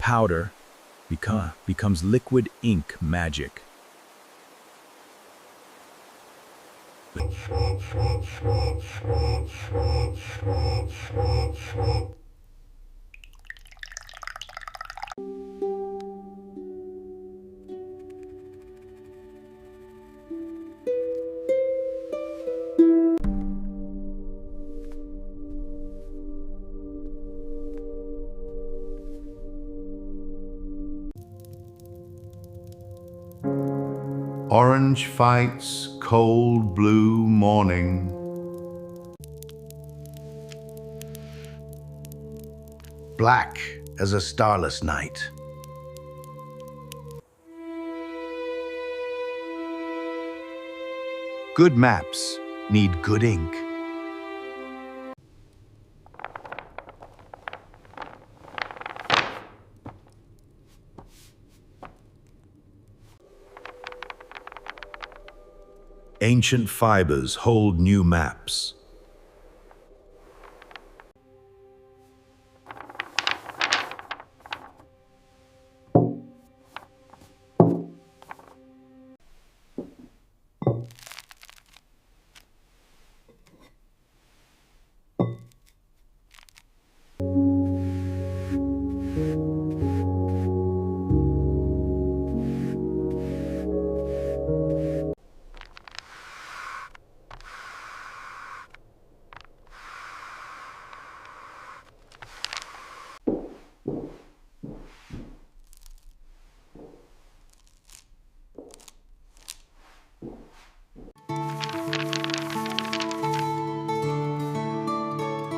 powder becomes liquid ink magic. Orange fights, cold blue morning. Black as a starless night. Good maps need good ink. Ancient fibers hold new maps.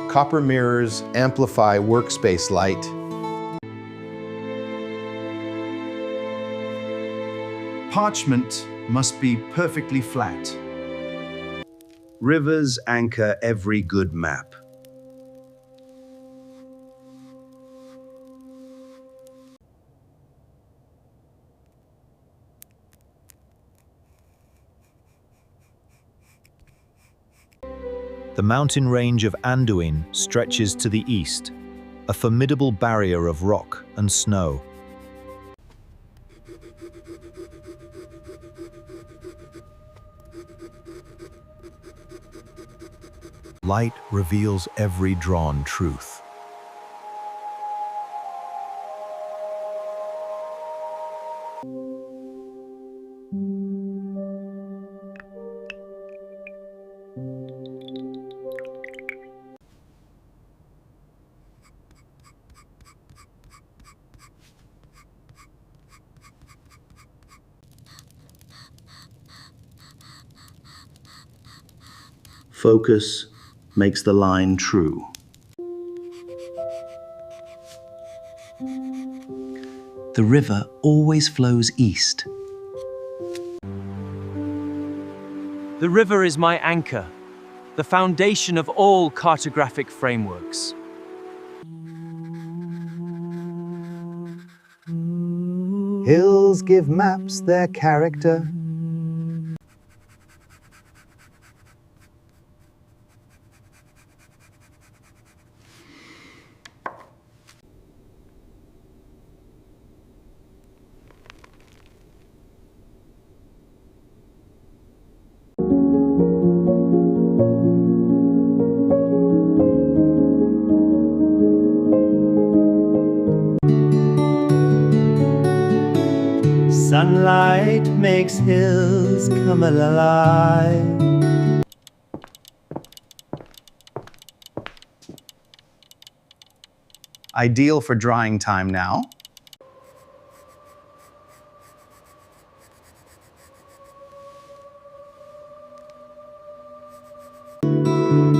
Copper mirrors amplify workspace light. Parchment must be perfectly flat. Rivers anchor every good map. The mountain range of Anduin stretches to the east, a formidable barrier of rock and snow. Light reveals every drawn truth. Focus makes the line true. The river always flows east. The river is my anchor, the foundation of all cartographic frameworks. Hills give maps their character. Sunlight makes hills come alive. Ideal for drying time now.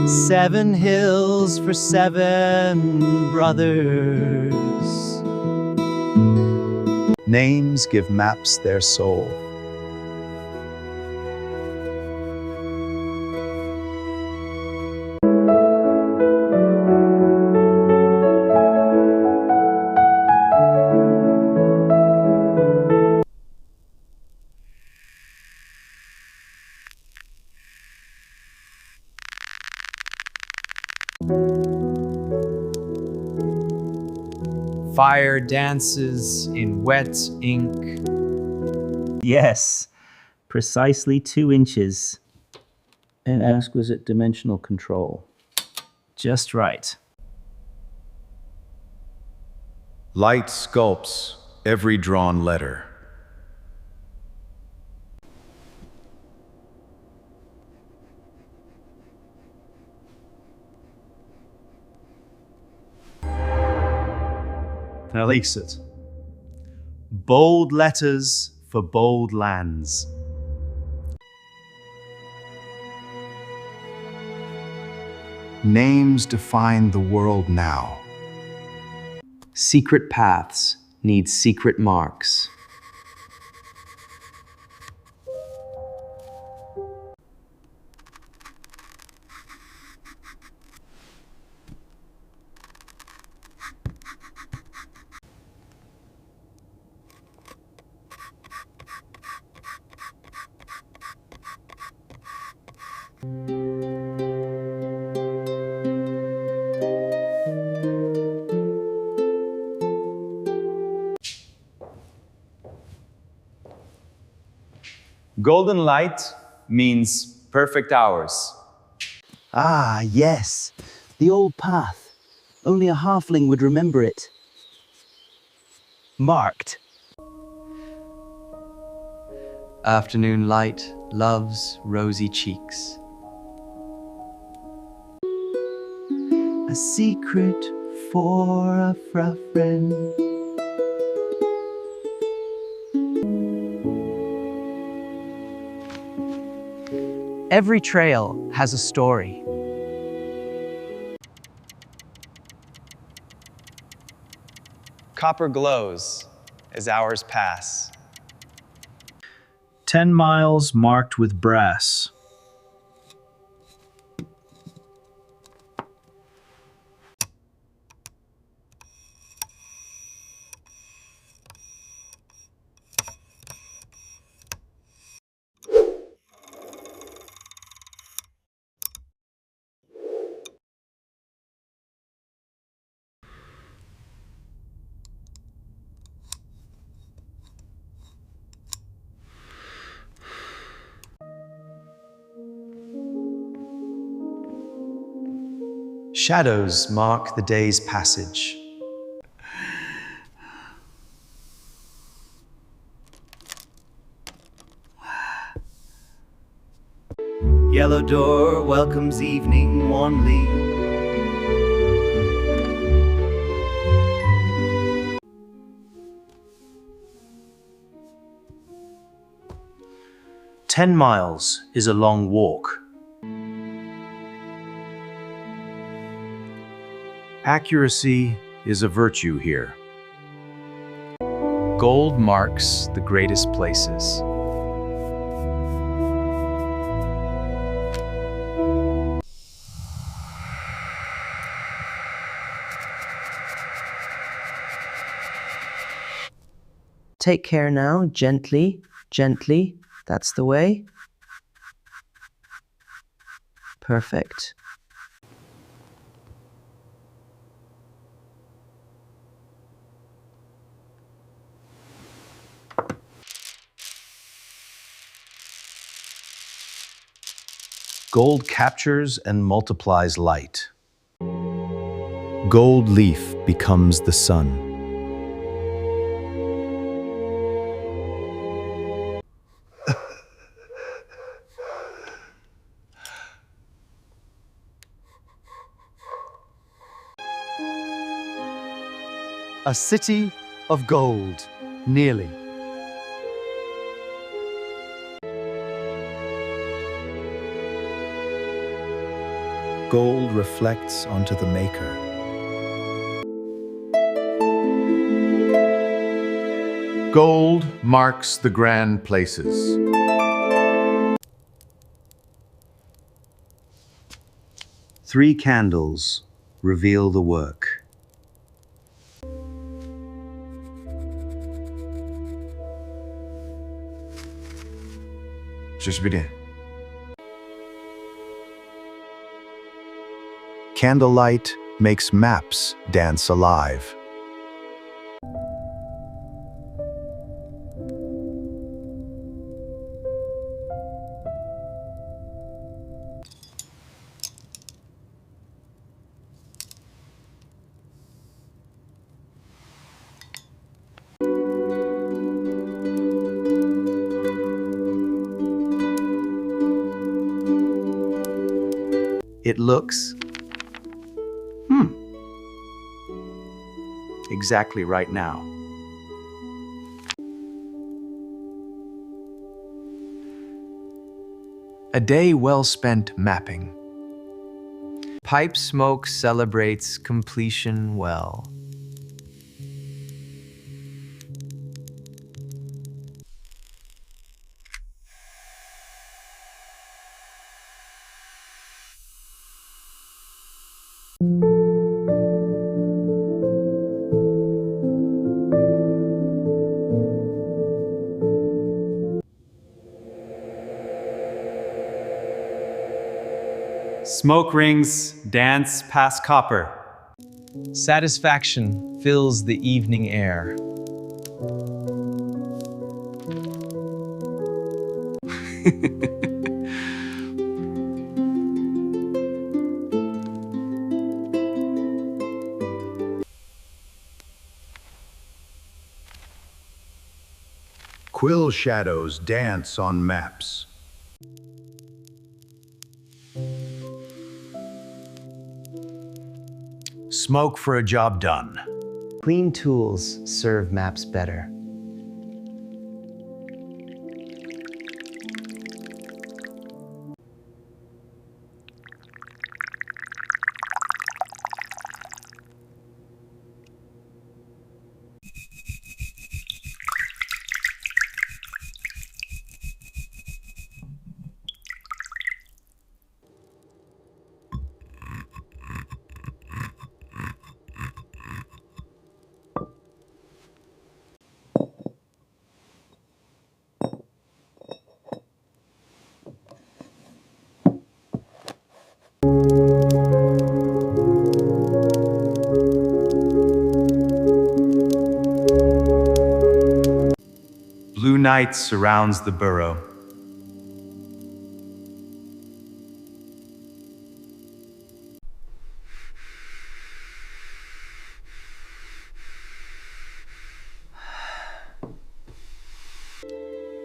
Seven hills for seven brothers. Names give maps their soul. Fire dances in wet ink. Yes, precisely 2 inches. And exquisite dimensional control. Just right. Light sculpts every drawn letter. Elixit. Bold letters for bold lands. Names define the world now. Secret paths need secret marks. Golden light means perfect hours. Ah, yes. The old path. Only a halfling would remember it. Marked. Afternoon light loves rosy cheeks. A secret for a friend. Every trail has a story. Copper glows as hours pass. 10 miles marked with brass. Shadows mark the day's passage. Yellow door welcomes evening warmly. "10 miles is a long walk." Accuracy is a virtue here. Gold marks the greatest places. Take care now, gently, gently. That's the way. Perfect. Gold captures and multiplies light. Gold leaf becomes the sun. A city of gold, nearly. Gold reflects onto the maker. Gold marks the grand places. Three candles reveal the work. Just begin. Candlelight makes maps dance alive. It looks exactly right now. A day well spent mapping. Pipe smoke celebrates completion well. Smoke rings dance past copper. Satisfaction fills the evening air. Quill shadows dance on maps. Smoke for a job done. Clean tools serve maps better. Blue night surrounds the burrow.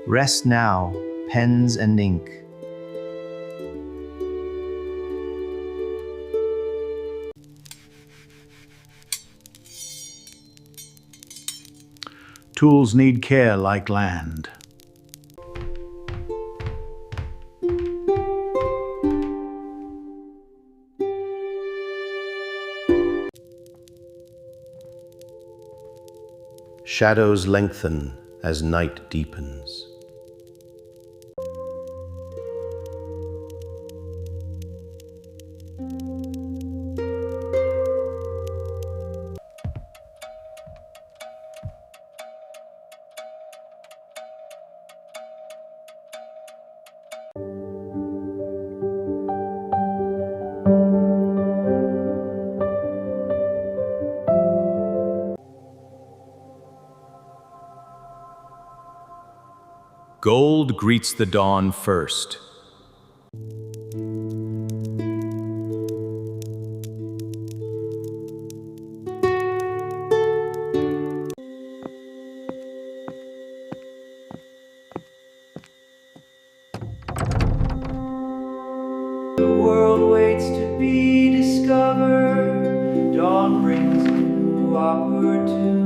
Rest now, pens and ink. Tools need care like land. Shadows lengthen as night deepens. Gold greets the dawn first. The world waits to be discovered. Dawn brings new opportunity.